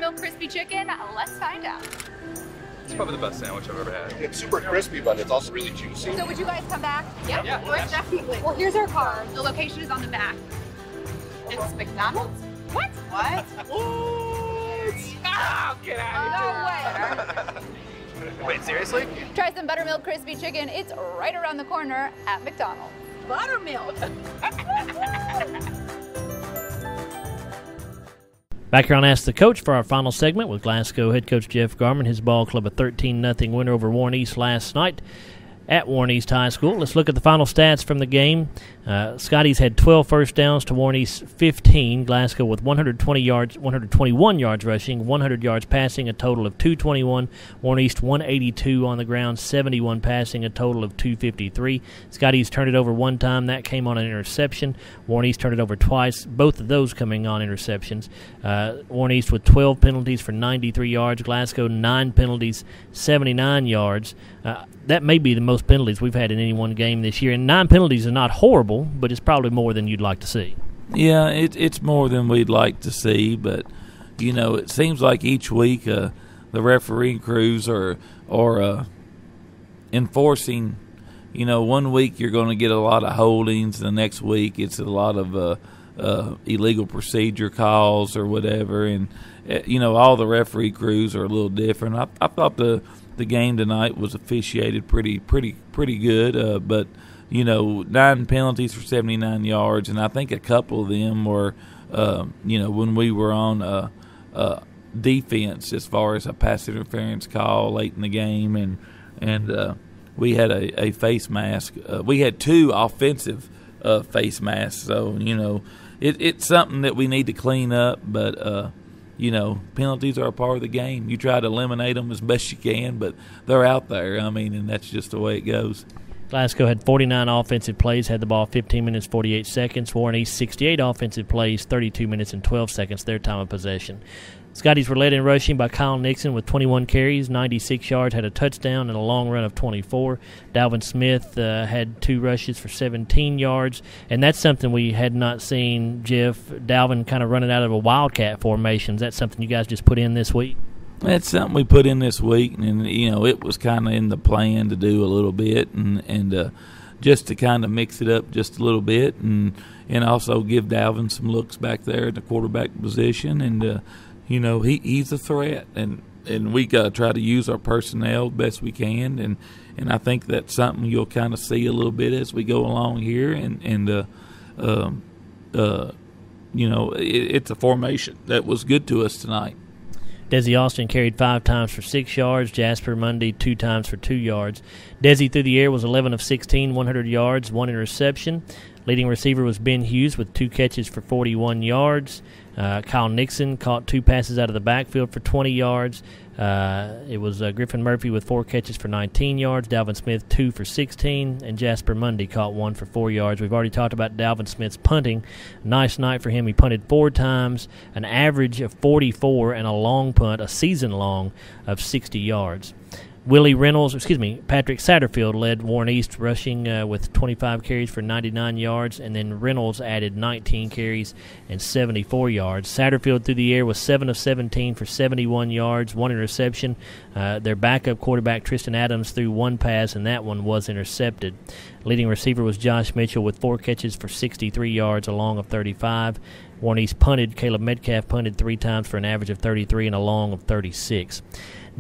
buttermilk crispy chicken? Let's find out. It's probably the best sandwich I've ever had. It's super crispy, but it's also really juicy. So would you guys come back? Yeah, Definitely. Well, here's our card. The location is on the back. It's McDonald's? What? What? Oh, get out No way. Wait, seriously? Try some buttermilk crispy chicken. It's right around the corner at McDonald's. Buttermilk. Back here on Ask the Coach for our final segment with Glasgow head coach Jeff Garman. His ball club a 13-0 win over Warren East last night at Warren East High School. Let's look at the final stats from the game. Scotty's had 12 first downs to Warren East 15. Glasgow with 121 yards rushing, 100 yards passing, a total of 221. Warren East 182 on the ground, 71 passing, a total of 253. Scotty's turned it over one time. That came on an interception. Warren East turned it over twice, both of those coming on interceptions. Warren East with 12 penalties for 93 yards. Glasgow 9 penalties, 79 yards. That may be the most penalties we've had in any one game this year. And 9 penalties is not horrible, but it's probably more than you'd like to see. Yeah, it's more than we'd like to see, but, you know, it seems like each week the refereeing crews are enforcing. You know, one week you're going to get a lot of holdings, the next week it's a lot of illegal procedure calls or whatever, and, you know, all the referee crews are a little different. I thought the game tonight was officiated pretty good, but, you know, 9 penalties for 79 yards, and I think a couple of them were, you know, when we were on defense as far as a pass interference call late in the game, and we had a face mask. We had 2 offensive face masks, so, you know, it's something that we need to clean up, but you know, penalties are a part of the game. You try to eliminate them as best you can, but they're out there. I mean, and that's just the way it goes. Glasgow had 49 offensive plays, had the ball 15 minutes, 48 seconds. Warren East, 68 offensive plays, 32 minutes and 12 seconds, their time of possession. Scotties were led in rushing by Kyle Nixon with 21 carries, 96 yards, had a touchdown and a long run of 24. Dalvin Smith had 2 rushes for 17 yards, and that's something we had not seen, Jeff. Dalvin kind of running out of a wildcat formation. Is that something you guys just put in this week? It's something we put in this week, and, you know, it was kind of in the plan to do a little bit and just to kind of mix it up just a little bit and also give Dalvin some looks back there in the quarterback position. And, you know, he's a threat, and we got to try to use our personnel best we can. And I think that's something you'll kind of see a little bit as we go along here. And you know, it's a formation that was good to us tonight. Desi Austin carried 5 times for 6 yards. Jasper Mundy 2 times for 2 yards. Desi through the air was 11 of 16, 100 yards, 1 interception. Leading receiver was Ben Hughes with 2 catches for 41 yards. Kyle Nixon caught 2 passes out of the backfield for 20 yards. It was Griffin Murphy with 4 catches for 19 yards. Dalvin Smith 2 for 16. And Jasper Mundy caught 1 for 4 yards. We've already talked about Dalvin Smith's punting. Nice night for him. He punted 4 times, an average of 44, and a long punt, a season long, of 60 yards. Patrick Satterfield led Warren East rushing with 25 carries for 99 yards, and then Reynolds added 19 carries and 74 yards. Satterfield through the air was 7 of 17 for 71 yards, 1 interception. Their backup quarterback, Tristan Adams, threw 1 pass, and that one was intercepted. Leading receiver was Josh Mitchell with 4 catches for 63 yards, a long of 35. Warren East punted. Caleb Metcalf punted 3 times for an average of 33 and a long of 36.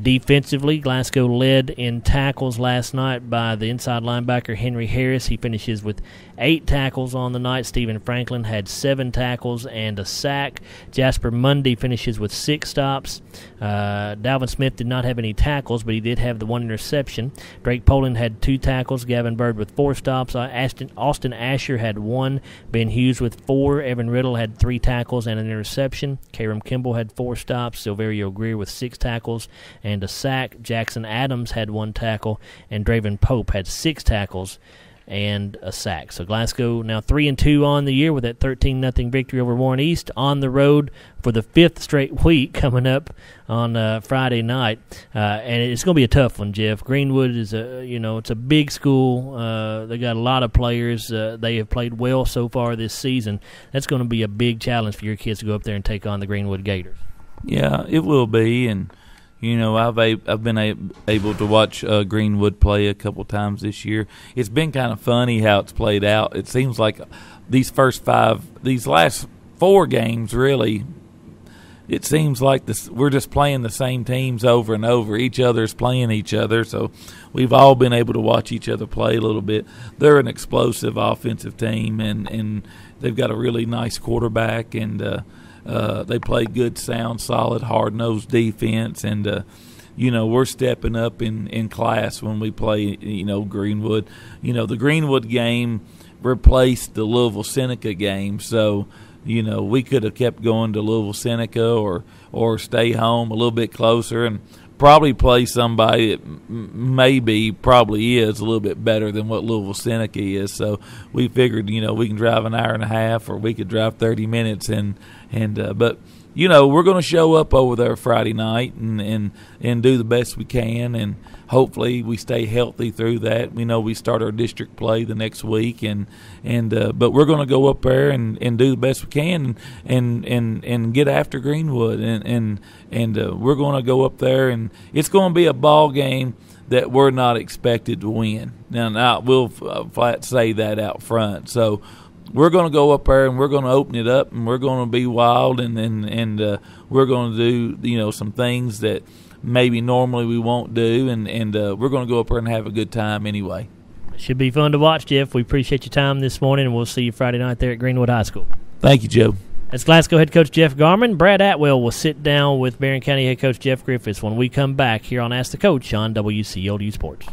Defensively, Glasgow led in tackles last night by the inside linebacker Henry Harris. He finishes with 8 tackles on the night. Stephen Franklin had 7 tackles and a sack. Jasper Mundy finishes with 6 stops. Dalvin Smith did not have any tackles, but he did have the 1 interception. Drake Poland had 2 tackles. Gavin Bird with 4 stops. Austin Asher had 1. Ben Hughes with 4. Evan Riddle had 3 tackles and an interception. Karam Kimball had 4 stops. Silverio Greer with 6 tackles and a sack. Jackson Adams had 1 tackle, and Draven Pope had 6 tackles and a sack. So Glasgow now 3-2 on the year with that 13-0 victory over Warren East on the road for the 5th straight week coming up on Friday night, and it's going to be a tough one. Jeff, Greenwood is it's a big school. They got a lot of players. They have played well so far this season. That's going to be a big challenge for your kids to go up there and take on the Greenwood Gators. Yeah, it will be, and I've been able to watch Greenwood play a couple times this year. It's been kind of funny how it's played out. It seems like these last 4 games, really, it seems like we're just playing the same teams over and over. Each other's playing each other, so we've all been able to watch each other play a little bit. They're an explosive offensive team, and they've got a really nice quarterback, and they play good, sound, solid, hard-nosed defense, and we're stepping up in class when we play, Greenwood. The Greenwood game replaced the Louisville-Seneca game, so we could have kept going to Louisville-Seneca or stay home a little bit closer and probably play somebody that probably is a little bit better than what Louisville-Seneca is. So we figured, we can drive an hour and a half or we could drive 30 minutes. But we're going to show up over there Friday night and do the best we can, and hopefully we stay healthy through that. We start our district play the next week, but we're going to go up there and do the best we can and get after Greenwood, and we're going to go up there, and it's going to be a ball game that we're not expected to win. Now we'll flat say that out front. So we're going to go up there and we're going to open it up and we're going to be wild and we're going to do some things that maybe normally we won't do, and we're going to go up there and have a good time anyway. Should be fun to watch, Jeff. We appreciate your time this morning, and we'll see you Friday night there at Greenwood High School. Thank you, Joe. That's Glasgow head coach Jeff Garman. Brad Atwell will sit down with Barron County head coach Jeff Griffiths when we come back here on Ask the Coach on WCLU Sports.